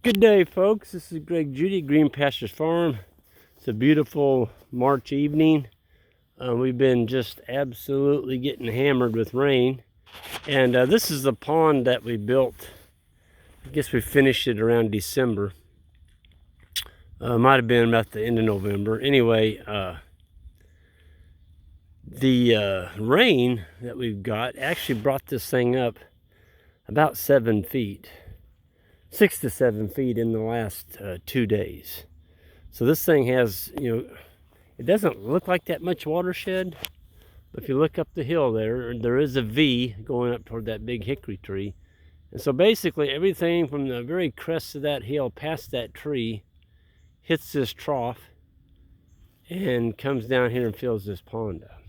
Good day, folks. This is Greg Judy, Green Pastures Farm. It's a beautiful March evening. We've been just absolutely getting hammered with rain. And this is the pond that we built. I guess we finished it around December. Might have been about the end of November. Anyway, the rain that we've got actually brought this thing up about 7 feet. 6 to 7 feet in the last 2 days. So this thing has, it doesn't look like that much watershed, but if you look up the hill there is a V going up toward that big hickory tree. And so basically everything from the very crest of that hill past that tree hits this trough and comes down here and fills this pond up.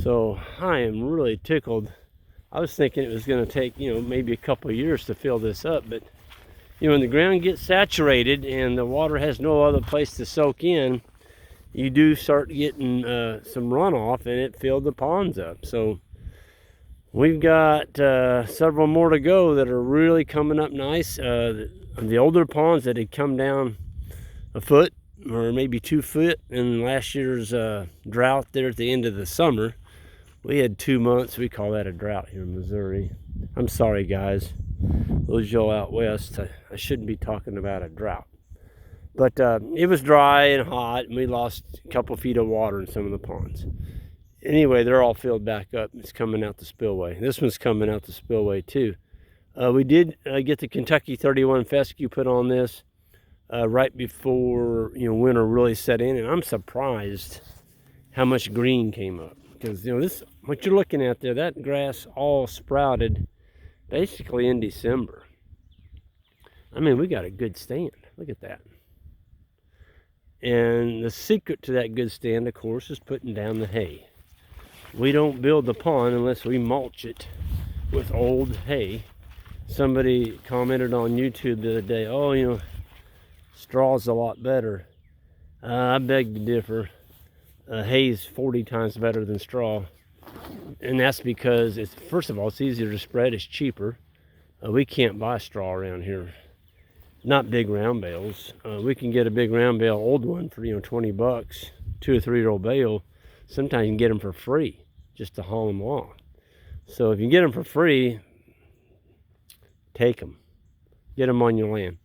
So I am really tickled. I was thinking it was going to take, maybe a couple of years to fill this up, but, when the ground gets saturated and the water has no other place to soak in, you do start getting some runoff, and it filled the ponds up. So we've got several more to go that are really coming up nice. The older ponds that had come down a foot or maybe 2 foot in last year's drought there at the end of the summer. We had 2 months. We call that a drought here in Missouri. I'm sorry, guys. Those y'all out west, I shouldn't be talking about a drought. But it was dry and hot, and we lost a couple feet of water in some of the ponds. Anyway, they're all filled back up. It's coming out the spillway. This one's coming out the spillway, too. We did get the Kentucky 31 fescue put on this right before winter really set in, and I'm surprised how much green came up. Because this, what you're looking at there, that grass all sprouted basically in December. I mean, we got a good stand. Look at that. And the secret to that good stand, of course, is putting down the hay. We don't build the pond unless we mulch it with old hay. Somebody commented on YouTube the other day, oh, straw's a lot better. I beg to differ. Hay is 40 times better than straw. And that's because, first of all, it's easier to spread, it's cheaper. We can't buy straw around here. Not big round bales. We can get a big round bale, old one, for $20, 2 or 3 year old bale. Sometimes you can get them for free, just to haul them off. So if you get them for free, take them. Get them on your land.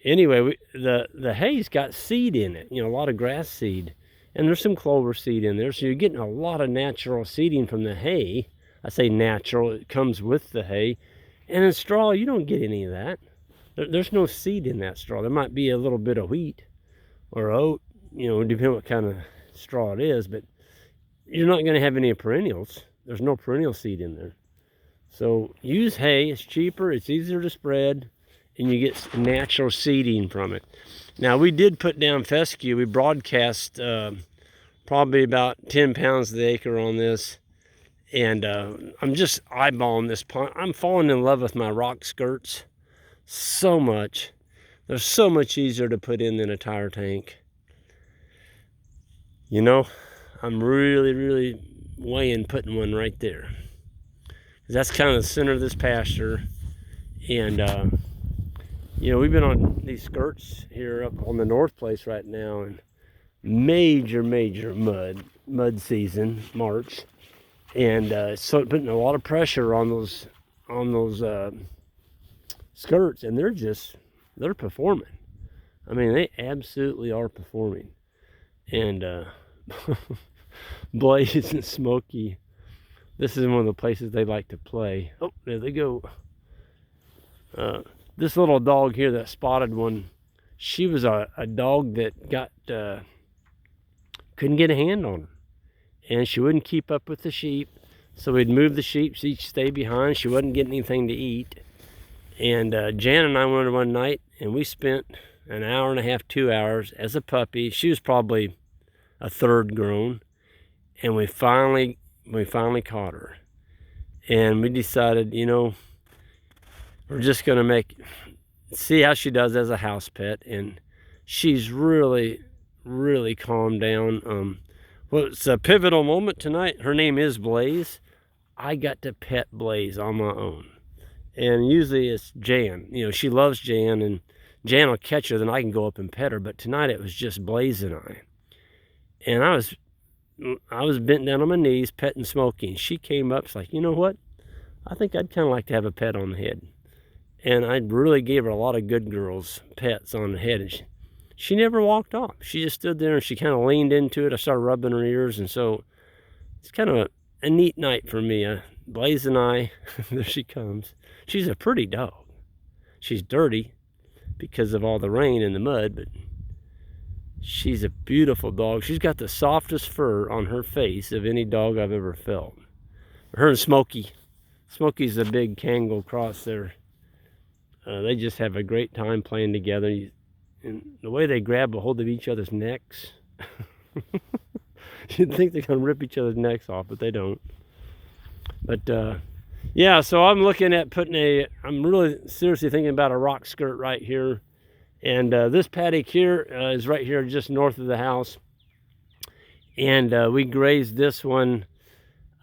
Anyway, the hay's got seed in it, a lot of grass seed. And there's some clover seed in there, so you're getting a lot of natural seeding from the hay. I say natural, it comes with the hay. And in straw, you don't get any of that. There's no seed in that straw. There might be a little bit of wheat or oat, depending on what kind of straw it is, but you're not going to have any perennials. There's no perennial seed in there. So use hay. It's cheaper, it's easier to spread, and you get natural seeding from it. Now, we did put down fescue. We broadcast probably about 10 pounds to the acre on this. And I'm just eyeballing this pond. I'm falling in love with my rock skirts so much. They're so much easier to put in than a tire tank. I'm really, really weighing putting one right there. That's kind of the center of this pasture. And we've been on these skirts here up on the north place right now, and major mud season, March, and so putting a lot of pressure on those skirts, and they're performing. I mean, they absolutely are performing. And Blaze and Smokey, this is one of the places they like to play. Oh, there they go. This little dog here, that spotted one, she was a dog that couldn't get a hand on her. And she wouldn't keep up with the sheep. So we'd move the sheep, she'd stay behind. She wasn't getting anything to eat. And Jan and I went one night, and we spent an hour and a half, 2 hours as a puppy. She was probably a third grown. And we finally caught her. And we decided, we're just going to see how she does as a house pet. And she's really, really calmed down. Well, it's a pivotal moment tonight. Her name is Blaze. I got to pet Blaze on my own. And usually it's Jan. You know, she loves Jan, and Jan will catch her, then I can go up and pet her. But tonight it was just Blaze and I. And I was bent down on my knees, petting Smokey. And she came up, she's like, you know what? I think I'd kind of like to have a pet on the head. And I really gave her a lot of good girls pets on the head. And she never walked off. She just stood there and she kind of leaned into it. I started rubbing her ears. And so it's kind of a neat night for me. Blaze and I, there she comes. She's a pretty dog. She's dirty because of all the rain and the mud, but she's a beautiful dog. She's got the softest fur on her face of any dog I've ever felt. Her and Smokey. Smokey's a big Kangal cross there. They just have a great time playing together. And the way they grab a hold of each other's necks. You'd think they're going to rip each other's necks off, but they don't. But yeah, so I'm looking at I'm really seriously thinking about a rock skirt right here. And this paddock here is right here just north of the house. And we grazed this one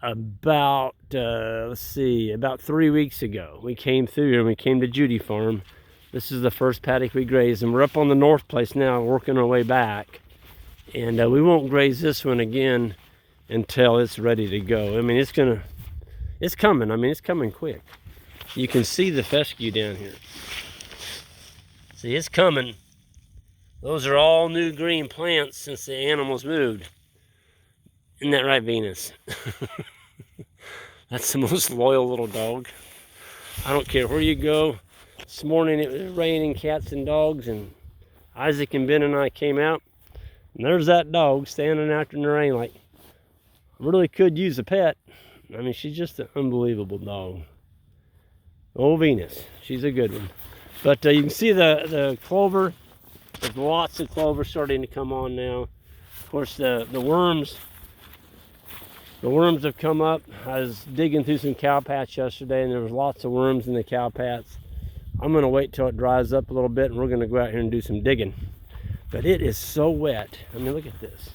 about, about 3 weeks ago. We came through here and we came to Judy Farm. This is the first paddock we grazed, and we're up on the north place now, working our way back. And we won't graze this one again until it's ready to go. I mean, it's coming. I mean, it's coming quick. You can see the fescue down here. See, it's coming. Those are all new green plants since the animals moved. Isn't that right, Venus? That's the most loyal little dog. I don't care where you go. This morning it was raining cats and dogs, and Isaac and Ben and I came out, and there's that dog standing out in the rain like, really could use a pet. I mean, she's just an unbelievable dog. Oh, Venus, she's a good one. But you can see the clover. There's lots of clover starting to come on now. Of course, the worms have come up. I was digging through some cow patch yesterday, and there was lots of worms in the cow patch. I'm going to wait till it dries up a little bit, and we're going to go out here and do some digging. But it is so wet. I mean, look at this.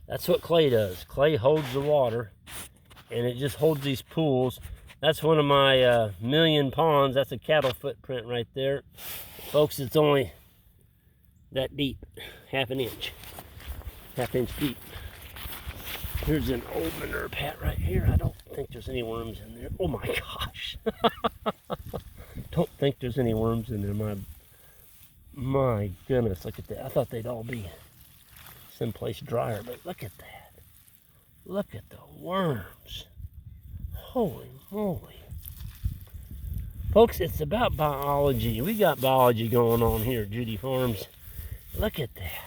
That's what clay does. Clay holds the water, and it just holds these pools. That's one of my million ponds. That's a cattle footprint right there. Folks, it's only that deep, half an inch deep. Here's an old manure pat right here. I don't think there's any worms in there. Oh my gosh. Don't think there's any worms in there. My goodness, look at that. I thought they'd all be someplace drier, but look at that. Look at the worms. Holy moly. Folks, it's about biology. We got biology going on here at Judy Farms. Look at that.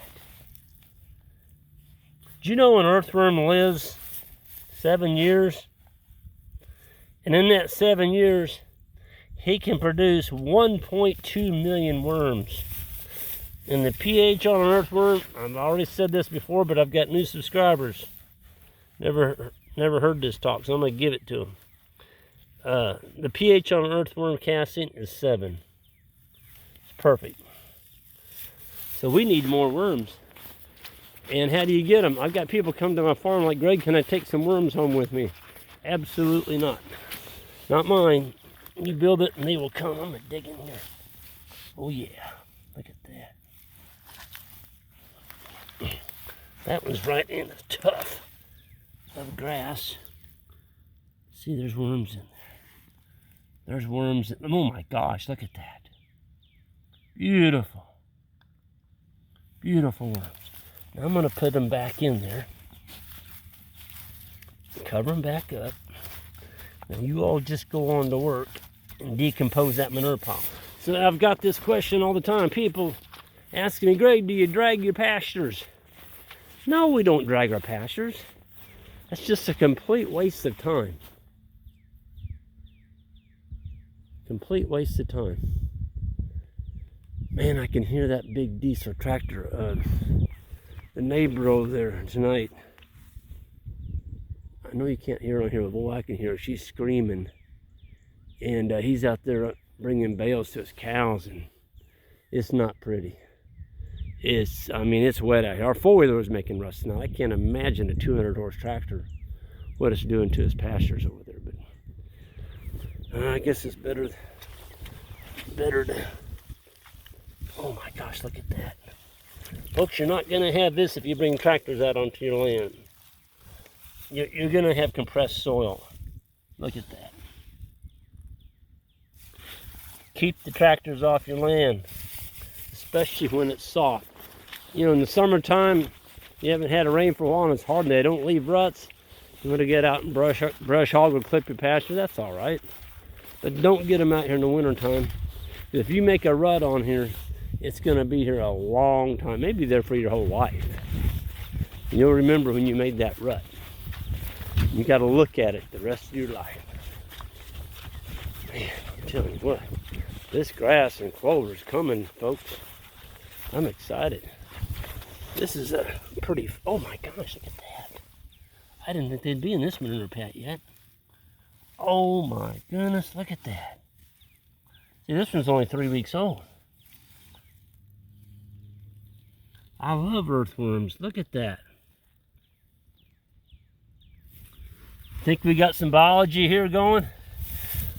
Do you know an earthworm lives 7 years? And in that 7 years, he can produce 1.2 million worms. And the pH on an earthworm, I've already said this before, but I've got new subscribers. Never heard this talk, so I'm going to give it to them. The pH on an earthworm casting is 7. It's perfect. So we need more worms. And how do you get them? I've got people come to my farm like, Greg, can I take some worms home with me? Absolutely not. Not mine. You build it and they will come. I'm going to dig in here. Oh yeah, look at that. That was right in the tuft of grass. See, there's worms in there. There's worms. Oh my gosh, look at that. Beautiful. Beautiful worms. Now I'm going to put them back in there. Cover them back up. Now you all just go on to work and decompose that manure pile. So I've got this question all the time. People asking me, Greg, do you drag your pastures? No, we don't drag our pastures. That's just a complete waste of time. Complete waste of time. Man, I can hear that big diesel tractor. The neighbor over there tonight. I know you can't hear her on here, but boy, I can hear her. She's screaming. And he's out there bringing bales to his cows, and it's not pretty. I mean, it's wet out here. Our four-wheeler was making rust now. I can't imagine a 200 horse tractor, what it's doing to his pastures over there. But I guess it's better to, oh my gosh, look at that. Folks, you're not gonna have this if you bring tractors out onto your land. You're gonna have compressed soil. Look at that. Keep the tractors off your land, especially when it's soft. You know, in the summertime, you haven't had a rain for a while and it's hard and they don't leave ruts. You want to get out and brush hog or clip your pasture, that's all right. But don't get them out here in the wintertime. If you make a rut on here, it's going to be here a long time, maybe there for your whole life. And you'll remember when you made that rut. You got to look at it the rest of your life. Man, I'm telling you what, this grass and clover is coming, folks. I'm excited. This is a pretty, oh my gosh, look at that. I didn't think they'd be in this manure pat yet. Oh my goodness, look at that. See, this one's only 3 weeks old. I love earthworms. Look at that. Think we got some biology here going?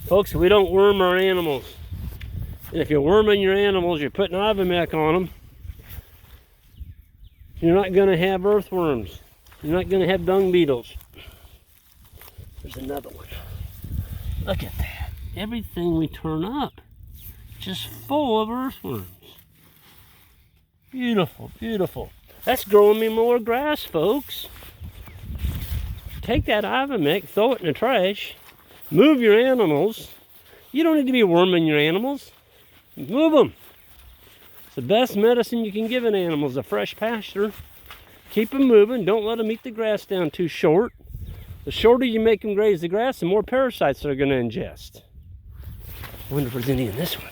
Folks, we don't worm our animals. And if you're worming your animals, you're putting ivermectin on them. You're not going to have earthworms. You're not going to have dung beetles. There's another one. Look at that. Everything we turn up, just full of earthworms. Beautiful, beautiful. That's growing me more grass, folks. Take that ivermectin, throw it in the trash, move your animals. You don't need to be worming your animals. Move them. It's the best medicine you can give an animal is a fresh pasture. Keep them moving. Don't let them eat the grass down too short. The shorter you make them graze the grass, the more parasites they're going to ingest. I wonder if there's any in this one.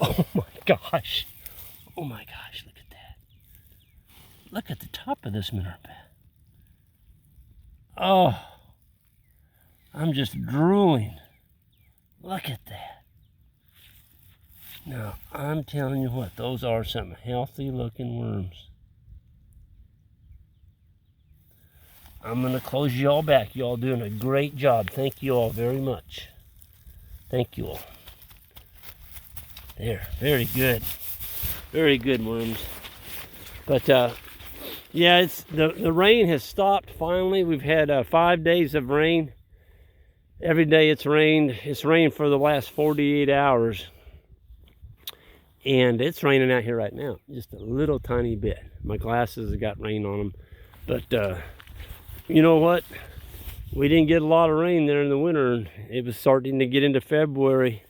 Oh my gosh. Oh my gosh, look at that. Look at the top of this manure pad. Oh, I'm just drooling. Look at that. Now, I'm telling you what, those are some healthy looking worms. I'm going to close you all back. You all doing a great job. Thank you all very much. Thank you all. There, very good. Very good worms. But yeah, it's the rain has stopped finally. We've had 5 days of rain. Every day it's rained. It's rained for the last 48 hours. And it's raining out here right now. Just a little tiny bit. My glasses have got rain on them. But you know what? We didn't get a lot of rain there in the winter. It was starting to get into February,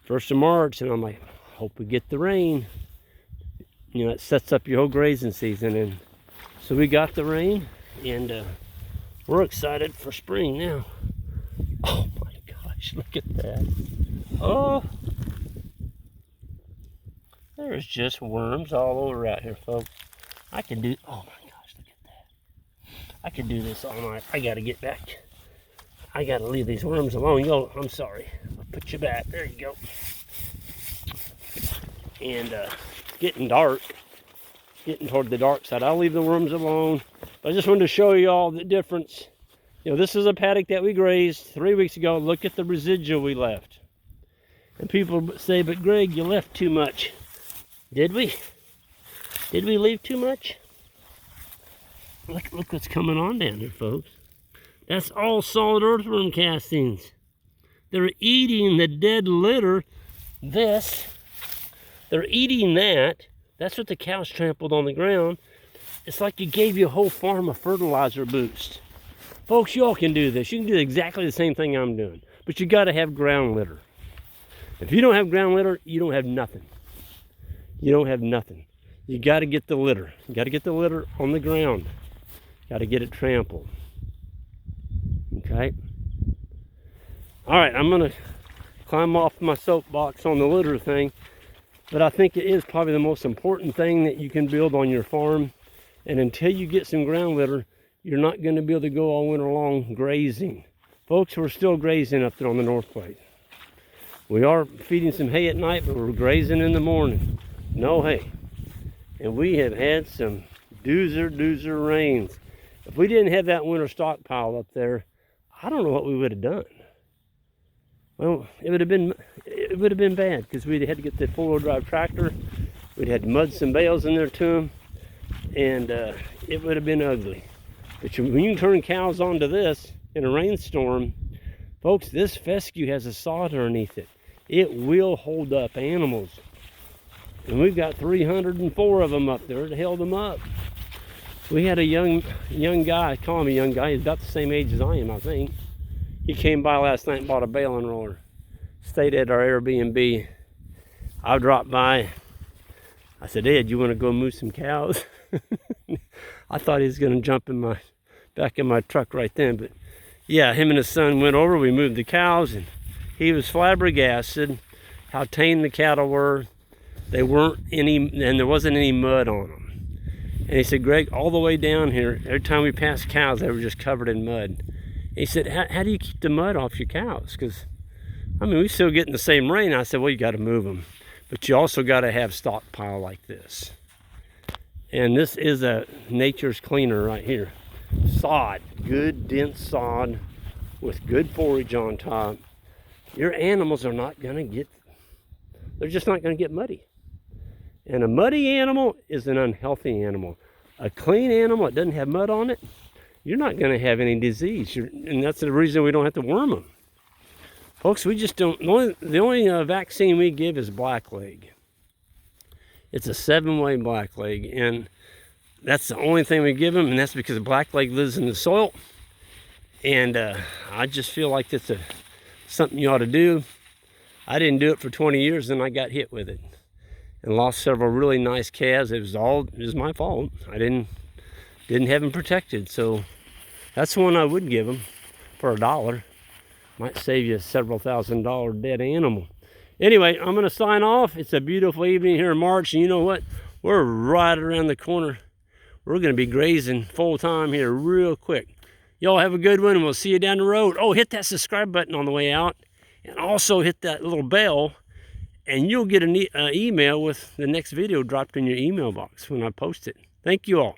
1st of March, and I'm like, hope we get the rain. You know, it sets up your whole grazing season. And so we got the rain, and we're excited for spring now. Oh my gosh, look at that. Oh, there's just worms all over out here, folks. I can do, oh my gosh, look at that. I could do this all night. I gotta get back. I gotta leave these worms alone. Yo, I'm sorry. I'll put you back. There you go. And it's getting dark. Getting toward the dark side. I'll leave the worms alone. But I just wanted to show you all the difference. You know, this is a paddock that we grazed 3 weeks ago. Look at the residual we left. And people say, but Greg, you left too much. Did we? Did we leave too much? Look what's coming on down here, folks. That's all solid earthworm castings. They're eating the dead litter. They're eating that. That's what the cows trampled on the ground. It's like you gave your whole farm a fertilizer boost. Folks, y'all can do this. You can do exactly the same thing I'm doing. But you got to have ground litter. If you don't have ground litter, you don't have nothing. You don't have nothing. You got to get the litter. You got to get the litter on the ground. Got to get it trampled. Okay? All right, I'm going to climb off my soapbox on the litter thing. But I think it is probably the most important thing that you can build on your farm. And until you get some ground litter, you're not going to be able to go all winter long grazing. Folks, we're still grazing up there on the North Plate. We are feeding some hay at night, but we're grazing in the morning. No hay. And we have had some doozer rains. If we didn't have that winter stockpile up there, I don't know what we would have done. Well, it would have been bad because we'd had to get the 4-wheel drive tractor. We'd had to mud some bales in there to them, and it would have been ugly. But when you can turn cows onto this in a rainstorm, folks, this fescue has a sod underneath it. It will hold up animals. And we've got 304 of them up there that held them up. We had a young guy, I call him a young guy, he's about the same age as I am, I think. He came by last night and bought a baling roller. Stayed at our Airbnb. I dropped by. I said, Ed, you want to go move some cows? I thought he was going to jump in back in my truck right then. But yeah, him and his son went over. We moved the cows, and he was flabbergasted how tame the cattle were. They weren't any, and there wasn't any mud on them. And he said, Greg, all the way down here, every time we passed cows, they were just covered in mud. He said, how do you keep the mud off your cows? Because, I mean, we still getting the same rain. I said, well, you got to move them. But you also got to have stockpile like this. And this is a nature's cleaner right here. Sod, good dense sod with good forage on top. Your animals are not going to get, they're just not going to get muddy. And a muddy animal is an unhealthy animal. A clean animal that doesn't have mud on it, you're not going to have any disease. And that's the reason we don't have to worm them. Folks, we just don't, the only vaccine we give is blackleg. It's a 7-way blackleg, and that's the only thing we give them, and that's because blackleg lives in the soil. And I just feel like it's something you ought to do. I didn't do it for 20 years, and I got hit with it and lost several really nice calves. It was my fault. I didn't have them protected. So that's one I would give them for $1. Might save you several $1,000 dead animal. Anyway, I'm going to sign off. It's a beautiful evening here in March, and you know what? We're right around the corner. We're going to be grazing full time here real quick. Y'all have a good one, and we'll see you down the road. Oh, hit that subscribe button on the way out, and also hit that little bell, and you'll get an email with the next video dropped in your email box when I post it. Thank you all.